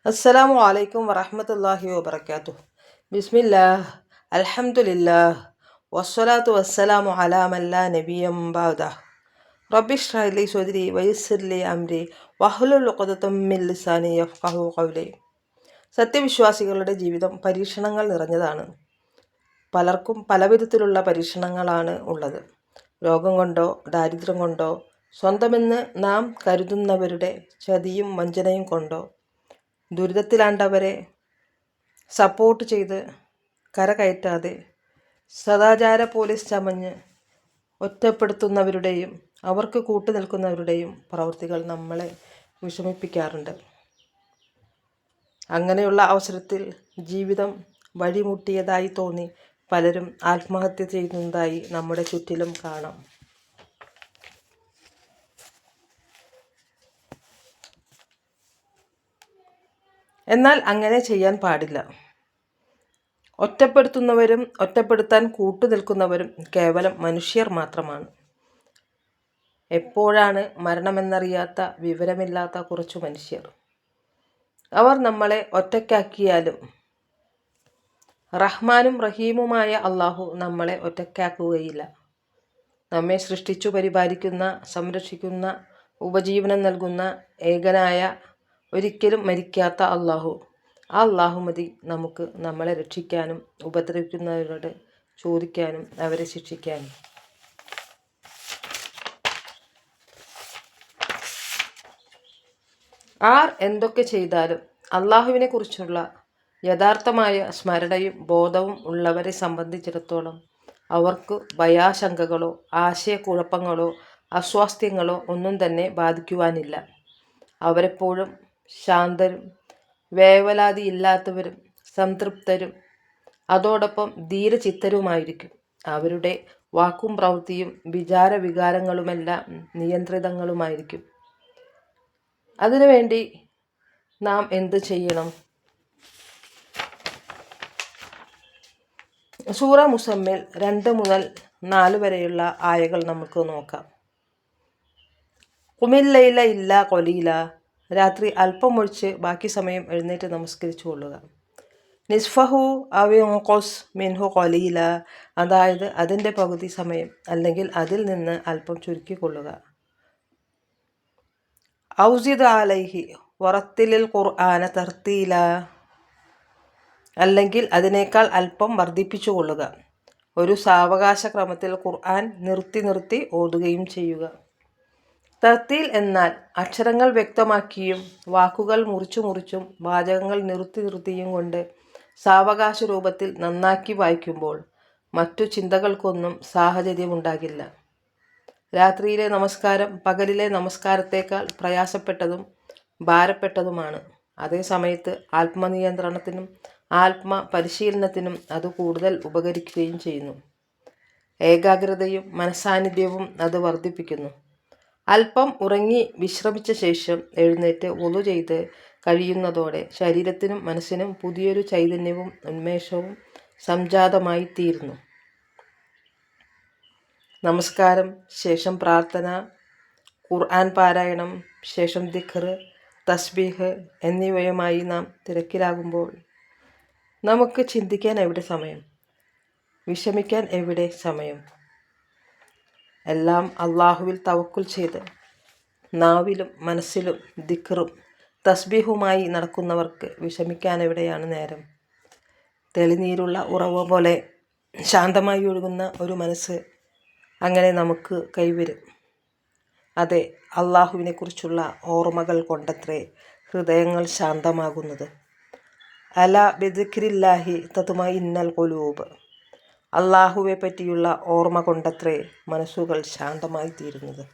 അസ്സലാമു അലൈക്കും വറഹ്മത്തുള്ളാഹി വബറകാതുഹു. ബിസ്മില്ലാഹ്, അൽഹംദുലില്ലാഹ്, വസ്സലാത്തു വസ്സലാമു അലാ മൻ ലാ നബിയ്യ ബഅദഹു. റബ്ബി ഇശ്റഹ് ലി സദ്രി വയസ്സിർ ലി അംരി വഹ്ലുൽ ഉഖ്ദതം മിൻ ലിസാനി യഫ്ഖഹു ഖൗലി. സത്യവിശ്വാസികളുടെ ജീവിതം പരീക്ഷണങ്ങൾ നിറഞ്ഞതാണ്. പലർക്കും പല വിധത്തിലുള്ള പരീക്ഷണങ്ങളാണ് ഉള്ളത്. രോഗം കൊണ്ടോ ദാരിദ്ര്യം കൊണ്ടോ സ്വന്തമെന്ന് നാം കരുതുന്നവരുടെ ചതിയും വഞ്ചനയും കൊണ്ടോ ദുരിതത്തിലാണ്ടവരെ സപ്പോർട്ട് ചെയ്ത് കരകയറ്റാതെ സദാചാര പോലീസ് ചമഞ്ഞ് ഒറ്റപ്പെടുത്തുന്നവരുടെയും അവർക്ക് കൂട്ടുനിൽക്കുന്നവരുടെയും പ്രവൃത്തികൾ നമ്മളെ വിഷമിപ്പിക്കാറുണ്ട്. അങ്ങനെയുള്ള അവസരത്തിൽ ജീവിതം വഴിമുട്ടിയതായി തോന്നി പലരും ആത്മഹത്യ ചെയ്യുന്നതായി നമ്മുടെ ചുറ്റിലും കാണാം. എന്നാൽ അങ്ങനെ ചെയ്യാൻ പാടില്ല. ഒറ്റപ്പെടുത്തുന്നവരും ഒറ്റപ്പെടുത്താൻ കൂട്ടുനിൽക്കുന്നവരും കേവലം മനുഷ്യർ മാത്രമാണ്. എപ്പോഴാണ് മരണമെന്നറിയാത്ത വിവരമില്ലാത്ത കുറച്ചു മനുഷ്യർ. അവർ നമ്മളെ ഒറ്റയ്ക്കാക്കിയാലും റഹ്മാനും റഹീമുമായ അള്ളാഹു നമ്മളെ ഒറ്റയ്ക്കാക്കുകയില്ല. നമ്മെ സൃഷ്ടിച്ചു പരിപാലിക്കുന്ന, സംരക്ഷിക്കുന്ന, ഉപജീവനം നൽകുന്ന ഏകനായ, ഒരിക്കലും മരിക്കാത്ത അള്ളാഹു. ആ അള്ളാഹു മതി നമുക്ക് നമ്മളെ രക്ഷിക്കാനും ഉപദ്രവിക്കുന്നവരോട് ചോദിക്കാനും അവരെ ശിക്ഷിക്കാനും. ആർ എന്തൊക്കെ ചെയ്താലും അള്ളാഹുവിനെ കുറിച്ചുള്ള യഥാർത്ഥമായ സ്മരണയും ബോധവും ഉള്ളവരെ സംബന്ധിച്ചിടത്തോളം അവർക്ക് ഭയാശങ്കകളോ ആശയക്കുഴപ്പങ്ങളോ അസ്വാസ്ഥ്യങ്ങളോ ഒന്നും തന്നെ ബാധിക്കുവാനില്ല. അവരെപ്പോഴും ശാന്തരും വേവലാതിയില്ലാത്തവരും സംതൃപ്തരും അതോടൊപ്പം ധീരചിത്തരുമായിരിക്കും. അവരുടെ വാക്കും പ്രവൃത്തിയും വിചാരവികാരങ്ങളുമെല്ലാം നിയന്ത്രിതങ്ങളുമായിരിക്കും. അതിനുവേണ്ടി നാം എന്ത് ചെയ്യണം? സൂറ മുസമ്മിൽ 2 മുതൽ 4 വരെയുള്ള ആയകൾ നമുക്ക് നോക്കാം. ഖുമിൽ ലൈല ഇല്ലാ ഖലീല, രാത്രി അല്പം ഒഴിച്ച് ബാക്കി സമയം എഴുന്നേറ്റ് നമസ്കരിച്ചു കൊള്ളുക. നിസ്ഫഹു അവ ഇൻഖുസ് മിൻഹു ഖലീല, അതായത് അതിൻ്റെ പകുതി സമയം അല്ലെങ്കിൽ അതിൽ നിന്ന് അല്പം ചുരുക്കിക്കൊള്ളുക. ഔസിദ് അലൈഹി വറത്തിലിൽ ഖുർആന തർത്തീല, അല്ലെങ്കിൽ അതിനേക്കാൾ അല്പം വർദ്ധിപ്പിച്ചു കൊള്ളുക. ഒരു സാവകാശ ക്രമത്തിൽ ഖുർആൻ നിർത്തി ഓതുകയും ചെയ്യുക. തർത്തീൽ എന്നാൽ അക്ഷരങ്ങൾ വ്യക്തമാക്കിയും വാക്കുകൾ മുറിച്ചും വാചകങ്ങൾ നിർത്തിയും കൊണ്ട് സാവകാശ രൂപത്തിൽ നന്നാക്കി വായിക്കുമ്പോൾ മറ്റു ചിന്തകൾക്കൊന്നും സാഹചര്യമുണ്ടാകില്ല. രാത്രിയിലെ നമസ്കാരം പകലിലെ നമസ്കാരത്തേക്കാൾ പ്രയാസപ്പെട്ടതും ഭാരപ്പെട്ടതുമാണ്. അതേ സമയത്ത് ആത്മനിയന്ത്രണത്തിനും ആത്മപരിശീലനത്തിനും അത് കൂടുതൽ ഉപകരിക്കുകയും ചെയ്യുന്നു. ഏകാഗ്രതയും മനസാന്നിധ്യവും അത് വർദ്ധിപ്പിക്കുന്നു. അല്പം ഉറങ്ങി വിശ്രമിച്ച ശേഷം എഴുന്നേറ്റ് വുളു ചെയ്ത് കഴിയുന്നതോടെ ശരീരത്തിനും മനസ്സിനും പുതിയൊരു ചൈതന്യവും ഉന്മേഷവും സംജാതമായി തീരുന്നു. നമസ്കാരം, ശേഷം പ്രാർത്ഥന, ഖുർആൻ പാരായണം, ശേഷം ദിക്ർ, തസ്ബീഹ് എന്നിവയുമായി നാം തിരക്കിലാകുമ്പോൾ നമുക്ക് ചിന്തിക്കാൻ എവിടെ സമയം? വിഷമിക്കാൻ എവിടെ സമയം? എല്ലാം അള്ളാഹുവിൽ തവക്കുൽ ചെയ്ത് നാവിലും മനസ്സിലും ദിക്റും തസ്ബീഹുമായി നടക്കുന്നവർക്ക് വിഷമിക്കാൻ എവിടെയാണ് നേരം? തെളിനീരുള്ള ഉറവ പോലെ ശാന്തമായി ഒഴുകുന്ന ഒരു മനസ്സ് അങ്ങനെ നമുക്ക് കൈവരും. അതെ, അള്ളാഹുവിനെക്കുറിച്ചുള്ള ഓർമ്മകൾ കൊണ്ടത്രേ ഹൃദയങ്ങൾ ശാന്തമാകുന്നത്. അല ബിദിക്രില്ലാഹി തത്മഇന്നൽ ഖുലൂബ്, അള്ളാഹുവെ പറ്റിയുള്ള ഓർമ്മ കൊണ്ടത്രേ മനസ്സുകൾ ശാന്തമായി തീരുന്നത്.